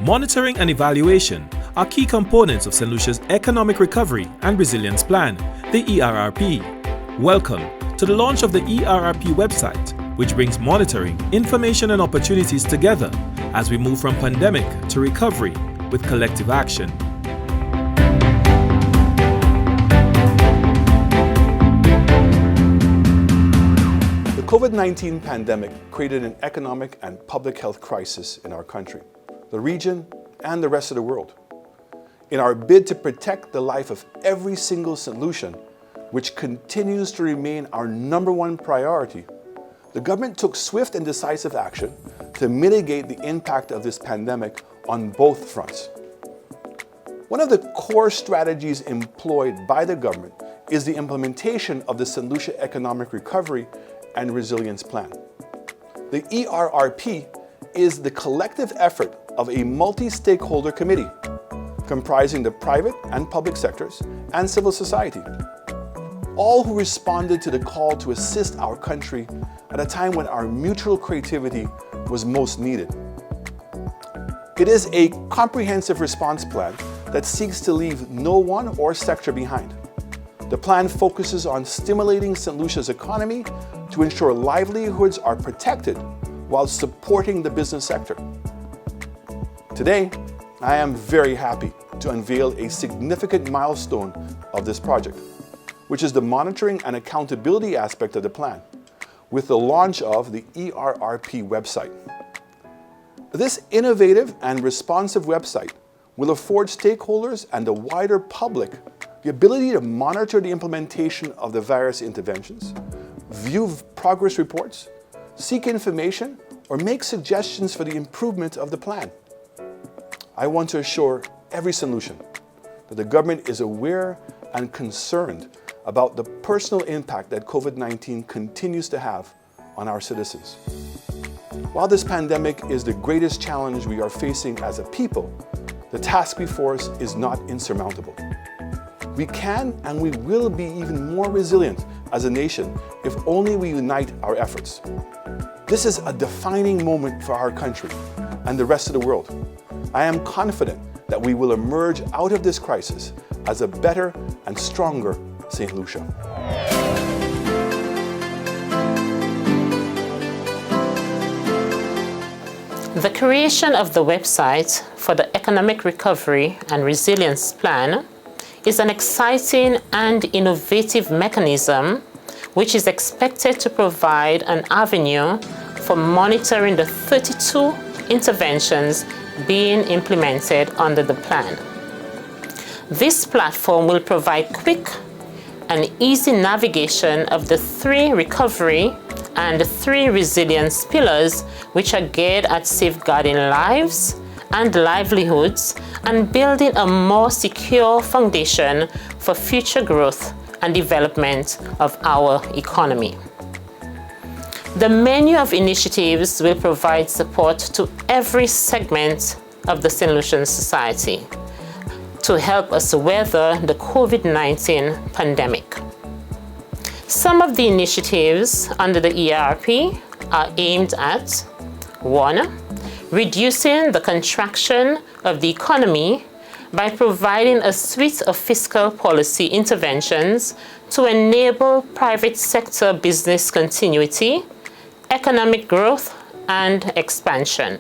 Monitoring and evaluation are key components of St. Lucia's Economic Recovery and Resilience Plan, the ERRP. Welcome to the launch of the ERRP website, which brings monitoring, information and opportunities together as we move from pandemic to recovery with collective action. The COVID-19 pandemic created an economic and public health crisis in our country, the region, and the rest of the world. In our bid to protect the life of every single St. Lucian, which continues to remain our #1 priority, the government took swift and decisive action to mitigate the impact of this pandemic on both fronts. One of the core strategies employed by the government is the implementation of the St. Lucia Economic Recovery and Resilience Plan. The ERRP is the collective effort of a multi-stakeholder committee comprising the private and public sectors and civil society, all who responded to the call to assist our country at a time when our mutual creativity was most needed. It is a comprehensive response plan that seeks to leave no one or sector behind. The plan focuses on stimulating St. Lucia's economy to ensure livelihoods are protected while supporting the business sector. Today, I am very happy to unveil a significant milestone of this project, which is the monitoring and accountability aspect of the plan, with the launch of the ERRP website. This innovative and responsive website will afford stakeholders and the wider public the ability to monitor the implementation of the various interventions, view progress reports, seek information, or make suggestions for the improvement of the plan. I want to assure every St. Lucian that the government is aware and concerned about the personal impact that COVID-19 continues to have on our citizens. While this pandemic is the greatest challenge we are facing as a people, the task before us is not insurmountable. We can and we will be even more resilient as a nation if only we unite our efforts. This is a defining moment for our country and the rest of the world. I am confident that we will emerge out of this crisis as a better and stronger St. Lucia. The creation of the website for the Economic Recovery and Resilience Plan is an exciting and innovative mechanism which is expected to provide an avenue for monitoring the 32 interventions being implemented under the plan. This platform will provide quick and easy navigation of the 3 recovery and 3 resilience pillars, which are geared at safeguarding lives and livelihoods and building a more secure foundation for future growth and development of our economy. The menu of initiatives will provide support to every segment of the St. Lucian society to help us weather the COVID-19 pandemic. Some of the initiatives under the ERRP are aimed at 1. Reducing the contraction of the economy by providing a suite of fiscal policy interventions to enable private sector business continuity, economic growth, and expansion.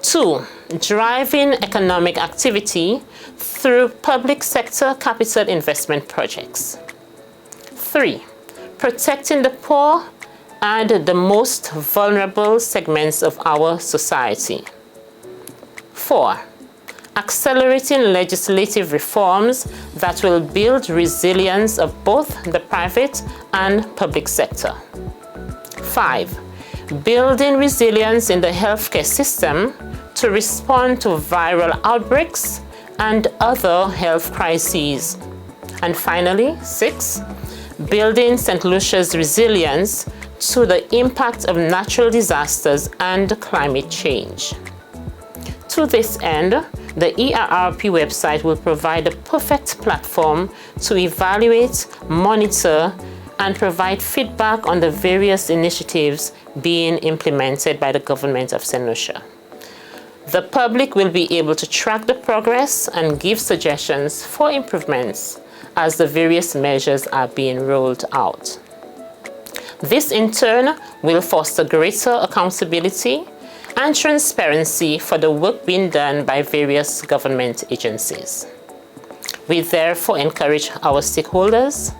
2. Driving economic activity through public sector capital investment projects. 3. Protecting the poor and the most vulnerable segments of our society. 4. Accelerating legislative reforms that will build resilience of both the private and public sector. 5. Building resilience in the healthcare system to respond to viral outbreaks and other health crises. And finally, 6. Building St. Lucia's resilience to the impact of natural disasters and climate change. To this end, the ERRP website will provide a perfect platform to evaluate, monitor, and provide feedback on the various initiatives being implemented by the government of St. Lucia. The public will be able to track the progress and give suggestions for improvements as the various measures are being rolled out. This in turn will foster greater accountability and transparency for the work being done by various government agencies. We therefore encourage our stakeholders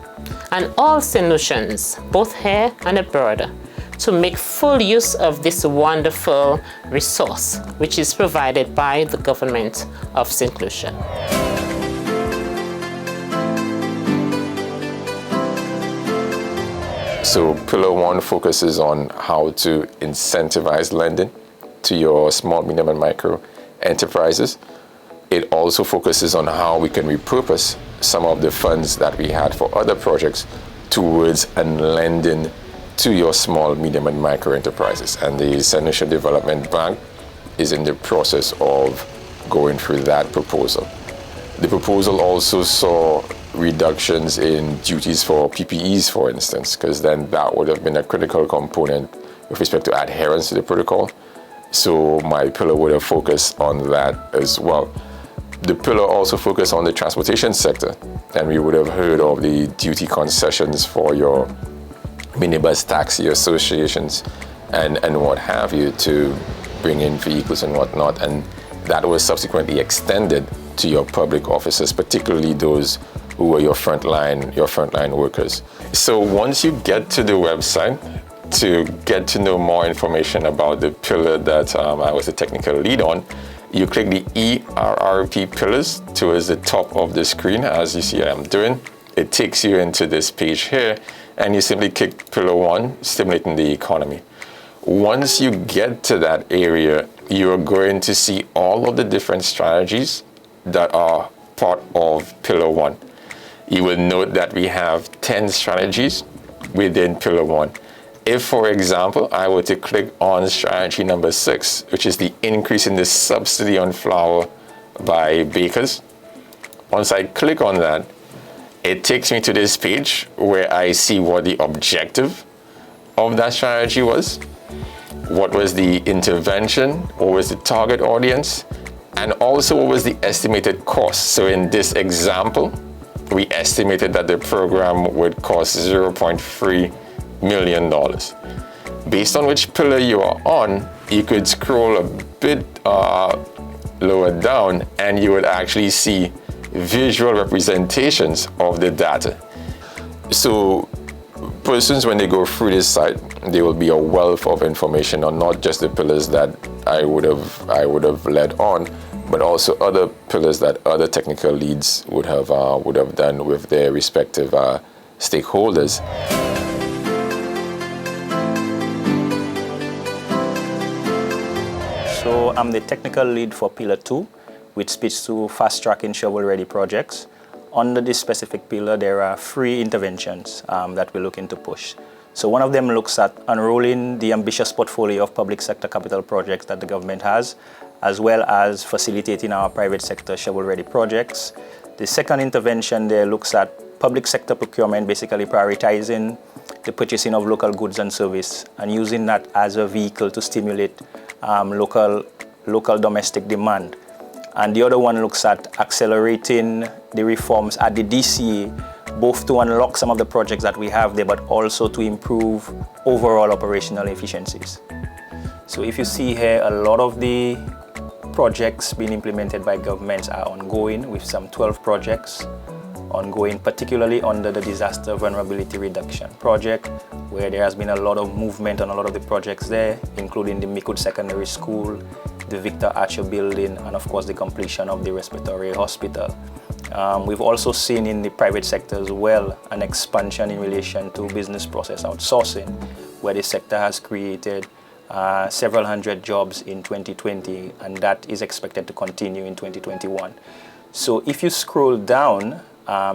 and all St. Lucians, both here and abroad, to make full use of this wonderful resource, which is provided by the government of St. Lucia. So Pillar 1 focuses on how to incentivize lending to your small, medium, and micro enterprises. It also focuses on how we can repurpose some of the funds that we had for other projects towards and lending to your small, medium, and micro enterprises. And the St. Lucia Development Bank is in the process of going through that proposal. The proposal also saw reductions in duties for PPEs, for instance, because then that would have been a critical component with respect to adherence to the protocol. So my pillar would have focused on that as well. The pillar also focused on the transportation sector, and we would have heard of the duty concessions for your minibus taxi associations and what have you to bring in vehicles and whatnot, and that was subsequently extended to your public officers, particularly those who are your frontline workers. So once you get to the website to get to know more information about the pillar that I was the technical lead on, you click the ERRP pillars towards the top of the screen, as you see I'm doing. It takes you into this page here, and you simply click Pillar 1, Stimulating the Economy. Once you get to that area, you're going to see all of the different strategies that are part of Pillar 1. You will note that we have 10 strategies within Pillar 1. If, for example, I were to click on strategy number 6, which is the increase in the subsidy on flour by bakers, once I click on that, it takes me to this page where I see what the objective of that strategy was, what was the intervention, what was the target audience, and also what was the estimated cost. So in this example, we estimated that the program would cost $0.3 million. Based on which pillar you are on, you could scroll a bit lower down and you would actually see visual representations of the data. So persons, when they go through this site, there will be a wealth of information on not just the pillars that I would have led on, but also other pillars that other technical leads would have done with their respective stakeholders. So I'm the technical lead for Pillar 2, which speaks to fast-tracking shovel-ready projects. Under this specific pillar, there are 3 interventions that we're looking to push. So one of them looks at unrolling the ambitious portfolio of public sector capital projects that the government has, as well as facilitating our private sector shovel-ready projects. The second intervention there looks at public sector procurement, basically prioritizing the purchasing of local goods and service and using that as a vehicle to stimulate local domestic demand. And the other one looks at accelerating the reforms at the DCA, both to unlock some of the projects that we have there, but also to improve overall operational efficiencies. So if you see here, a lot of the projects being implemented by governments are ongoing, with some 12 projects ongoing, particularly under the Disaster Vulnerability Reduction Project, where there has been a lot of movement on a lot of the projects there, including the Mikud Secondary School, the Victor Archer Building, and of course the completion of the Respiratory Hospital. We've also seen in the private sector as well an expansion in relation to business process outsourcing, where the sector has created several hundred jobs in 2020, and that is expected to continue in 2021. So if you scroll down,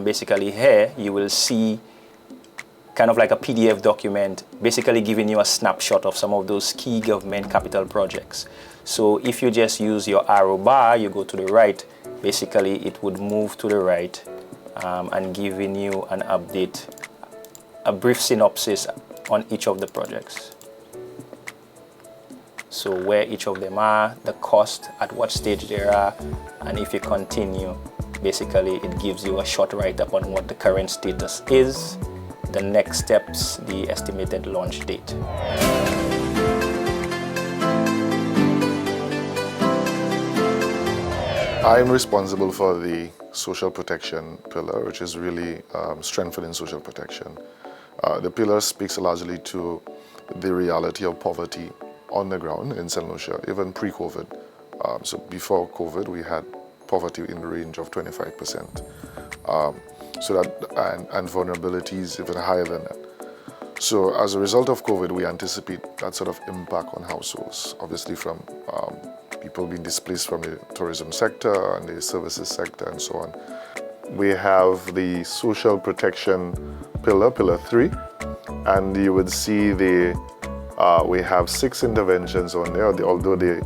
basically here, you will see kind of like a PDF document, basically giving you a snapshot of some of those key government capital projects. So if you just use your arrow bar, you go to the right, basically it would move to the right and giving you an update, a brief synopsis on each of the projects. So where each of them are, the cost, at what stage they are, and if you continue, basically it gives you a short write-up on what the current status is, the next steps, the estimated launch date. I'm responsible for the social protection pillar, which is really strengthening social protection. The pillar speaks largely to the reality of poverty on the ground in St. Lucia, even pre-COVID. So before COVID, we had poverty in the range of 25%. And vulnerabilities even higher than that. So as a result of COVID, we anticipate that sort of impact on households, obviously from people being displaced from the tourism sector and the services sector and so on. We have the social protection pillar, pillar 3, and you would see we have 6 interventions on there, although they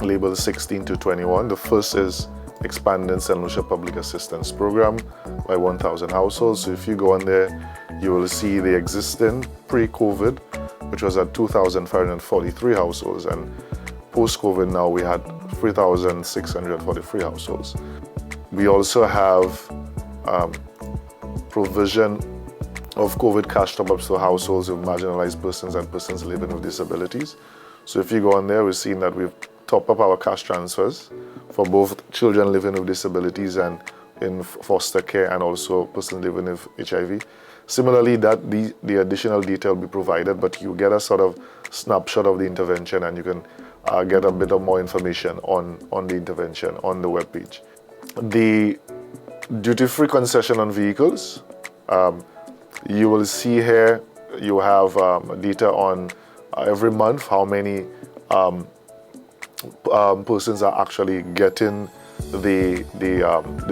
label 16 to 21. The first is expanding St. Lucia Public Assistance Program by 1,000 households. So if you go on there, you will see the existing pre-COVID, which was at 2,543 households, and post-COVID now we had 3,643 households. We also have provision of COVID cash top-ups for households of marginalized persons and persons living with disabilities. So if you go on there, we're seeing that we've topped up our cash transfers for both children living with disabilities and in foster care, and also persons living with HIV. Similarly, that the additional detail will be provided, but you get a sort of snapshot of the intervention, and you can get a bit of more information on the intervention on the webpage. The duty-free concession on vehicles, you will see here, you have data on every month how many persons are actually getting the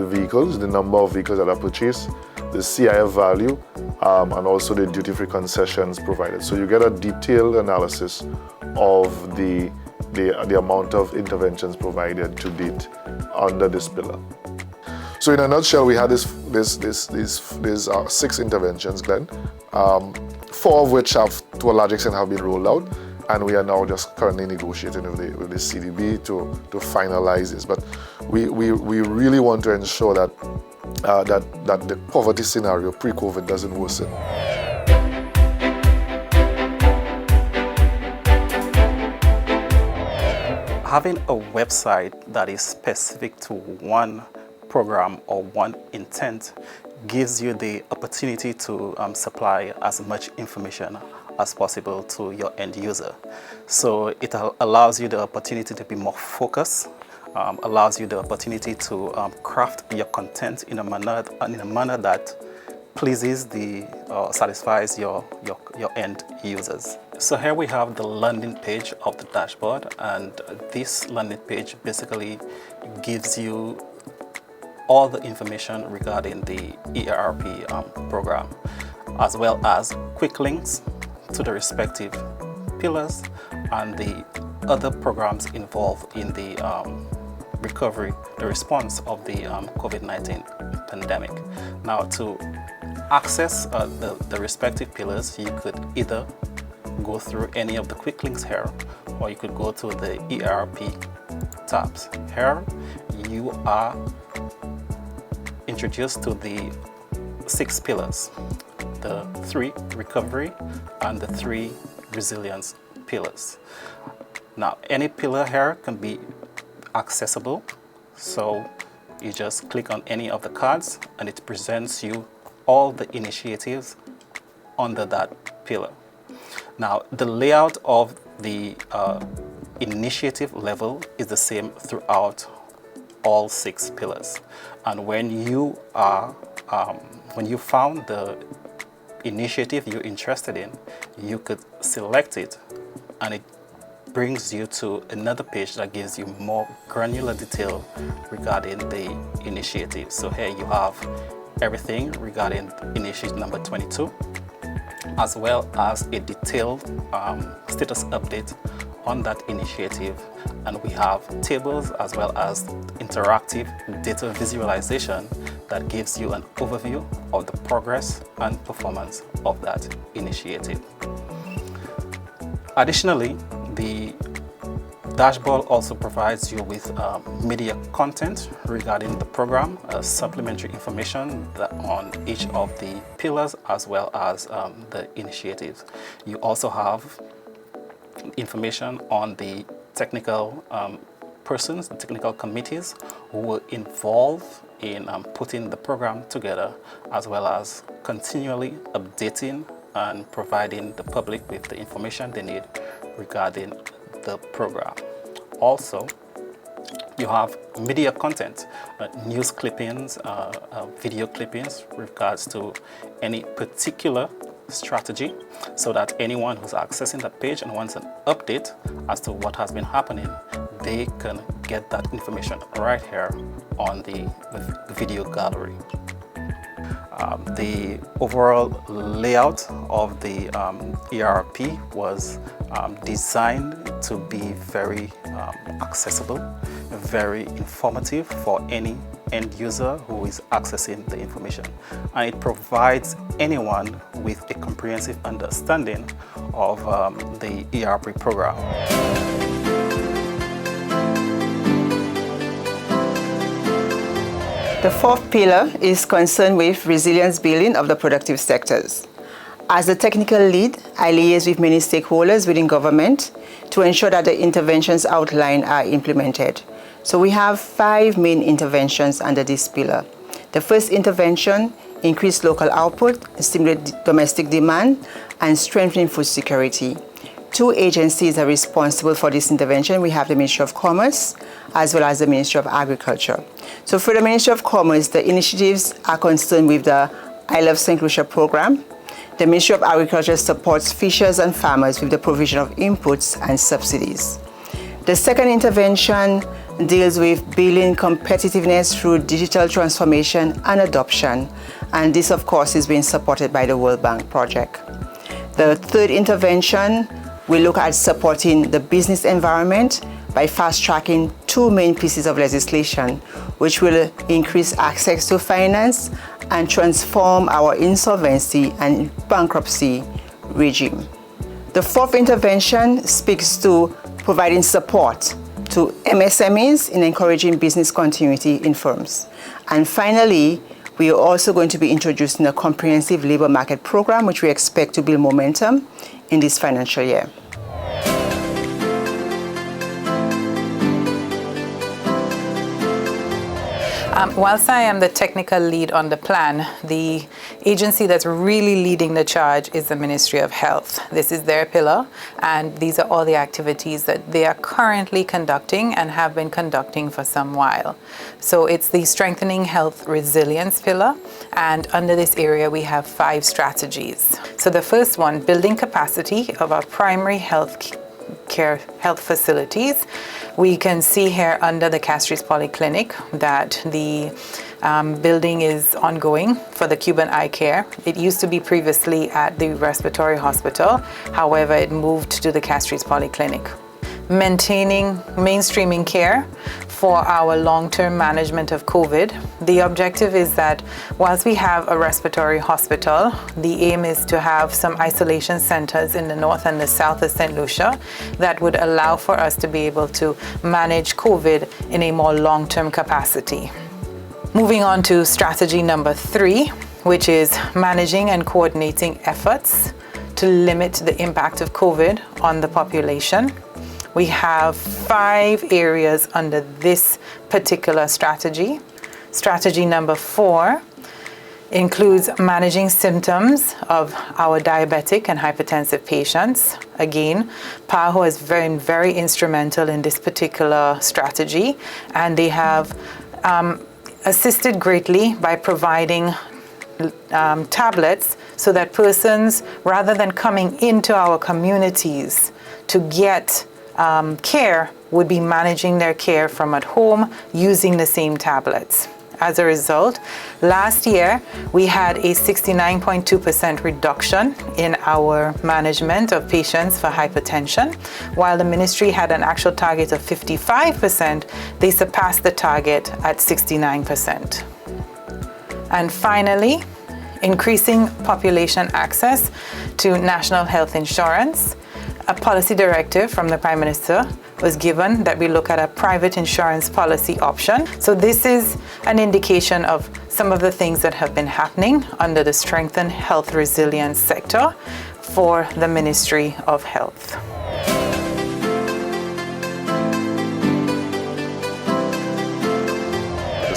vehicles, the number of vehicles that are purchased, the CIF value, and also the duty-free concessions provided. So you get a detailed analysis of the amount of interventions provided to date under this pillar. So in a nutshell, we had these 6 interventions, Glenn, 4 of which have, to a large extent, have been rolled out, and we are now just currently negotiating with the CDB to finalize this. But we really want to ensure that the poverty scenario pre-COVID doesn't worsen. Having a website that is specific to one program or one intent gives you the opportunity to supply as much information as possible to your end user. So it allows you the opportunity to be more focused, allows you the opportunity to craft your content in a manner that pleases satisfies your end users. So here we have the landing page of the dashboard, and this landing page basically gives you all the information regarding the ERRP program, as well as quick links to the respective pillars and the other programs involved in the recovery, the response of the COVID-19 pandemic. Now, to access the respective pillars, you could either go through any of the quick links here, or you could go to the ERRP tabs. Here, you are introduced to the 6 pillars, the 3 recovery and the 3 resilience pillars. Now, any pillar here can be accessible, so you just click on any of the cards and it presents you all the initiatives under that pillar. Now, the layout of the initiative level is the same throughout all 6 pillars. And when you found the initiative you're interested in, you could select it, and it brings you to another page that gives you more granular detail regarding the initiative. So here you have everything regarding initiative number 22, as well as a detailed status update on that initiative. And we have tables as well as interactive data visualization that gives you an overview of the progress and performance of that initiative. Additionally, the dashboard also provides you with media content regarding the program, supplementary information on each of the pillars as well as the initiatives. You also have information on the technical persons, the technical committees who were involved in putting the program together, as well as continually updating and providing the public with the information they need regarding the program. Also, you have media content, news clippings, video clippings with regards to any particular strategy, so that anyone who's accessing that page and wants an update as to what has been happening, they can get that information right here on the video gallery. The overall layout of the ERRP was designed to be very accessible, very informative for any end user who is accessing the information. And it provides anyone with a comprehensive understanding of the ERRP program. The fourth pillar is concerned with resilience building of the productive sectors. As the technical lead, I liaise with many stakeholders within government to ensure that the interventions outlined are implemented. So we have 5 main interventions under this pillar. The first intervention, increase local output, stimulate domestic demand, and strengthen food security. 2 agencies are responsible for this intervention. We have the Ministry of Commerce as well as the Ministry of Agriculture. So for the Ministry of Commerce, the initiatives are concerned with the I Love St. Lucia program. The Ministry of Agriculture supports fishers and farmers with the provision of inputs and subsidies. The second intervention deals with building competitiveness through digital transformation and adoption. And this, of course, is being supported by the World Bank project. The third intervention will look at supporting the business environment by fast-tracking 2 main pieces of legislation, which will increase access to finance and transform our insolvency and bankruptcy regime. The fourth intervention speaks to providing support to MSMEs in encouraging business continuity in firms. And finally, we are also going to be introducing a comprehensive labor market program, which we expect to build momentum in this financial year. Whilst I am the technical lead on the plan, the agency that's really leading the charge is the Ministry of Health. This is their pillar, and these are all the activities that they are currently conducting and have been conducting for some while. So it's the Strengthening Health Resilience pillar, and under this area we have 5 strategies. So the first one, building capacity of our primary health facilities. We can see here under the Castries Polyclinic that the building is ongoing for the Cuban Eye Care. It used to be previously at the Respiratory Hospital. However, it moved to the Castries Polyclinic. Maintaining mainstreaming care for our long-term management of COVID. The objective is that whilst we have a respiratory hospital, the aim is to have some isolation centers in the north and the south of St. Lucia that would allow for us to be able to manage COVID in a more long-term capacity. Moving on to strategy number 3, which is managing and coordinating efforts to limit the impact of COVID on the population. We have 5 areas under this particular strategy. Strategy number 4 includes managing symptoms of our diabetic and hypertensive patients. Again, PAHO has been very instrumental in this particular strategy, and they have assisted greatly by providing tablets so that persons, rather than coming into our communities to get care, would be managing their care from at home using the same tablets. As a result, last year we had a 69.2% reduction in our management of patients for hypertension. While the ministry had an actual target of 55%, they surpassed the target at 69%. And finally, increasing population access to national health insurance. a policy directive from the Prime Minister was given that we look at a private insurance policy option. So this is an indication of some of the things that have been happening under the Strengthened Health Resilience sector for the Ministry of Health. The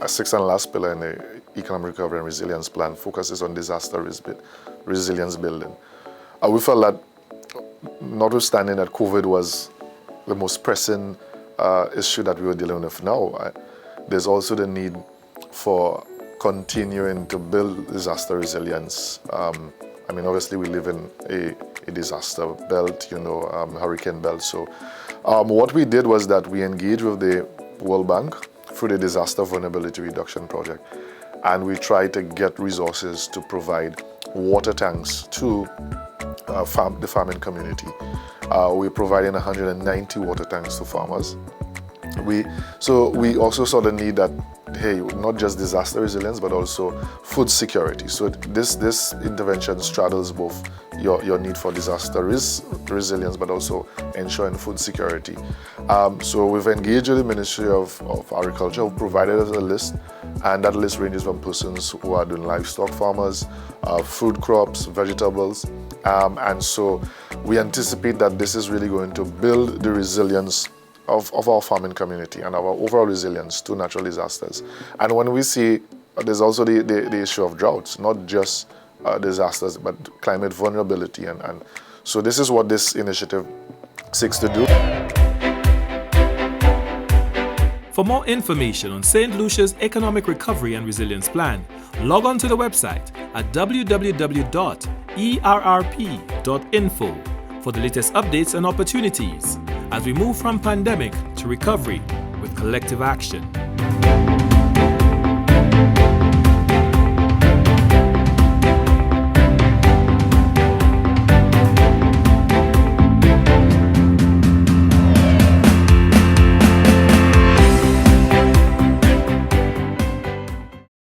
sixth and last pillar in the Economic Recovery and Resilience Plan focuses on disaster resilience building. We felt that, notwithstanding that COVID was the most pressing issue that we were dealing with now, there's also the need for continuing to build disaster resilience. I mean, obviously we live in a disaster belt, hurricane belt. So what we did was that we engaged with the World Bank through the Disaster Vulnerability Reduction Project, and we tried to get resources to provide water tanks to the farming community. We're providing 190 water tanks to farmers. We also saw the need that, hey, not just disaster resilience, but also food security. So this intervention straddles both your need for disaster resilience, but also ensuring food security. So we've engaged with the Ministry of Agriculture, who provided us a list, and that list ranges from persons who are doing livestock farmers, food crops, vegetables, and so we anticipate that this is really going to build the resilience of our farming community and our overall resilience to natural disasters. And when we see, there's also the issue of droughts, not just disasters, but climate vulnerability. And so this is what this initiative seeks to do. For more information on St. Lucia's Economic Recovery and Resilience Plan, log on to the website at www.errp.info for the latest updates and opportunities as we move from pandemic to recovery with collective action.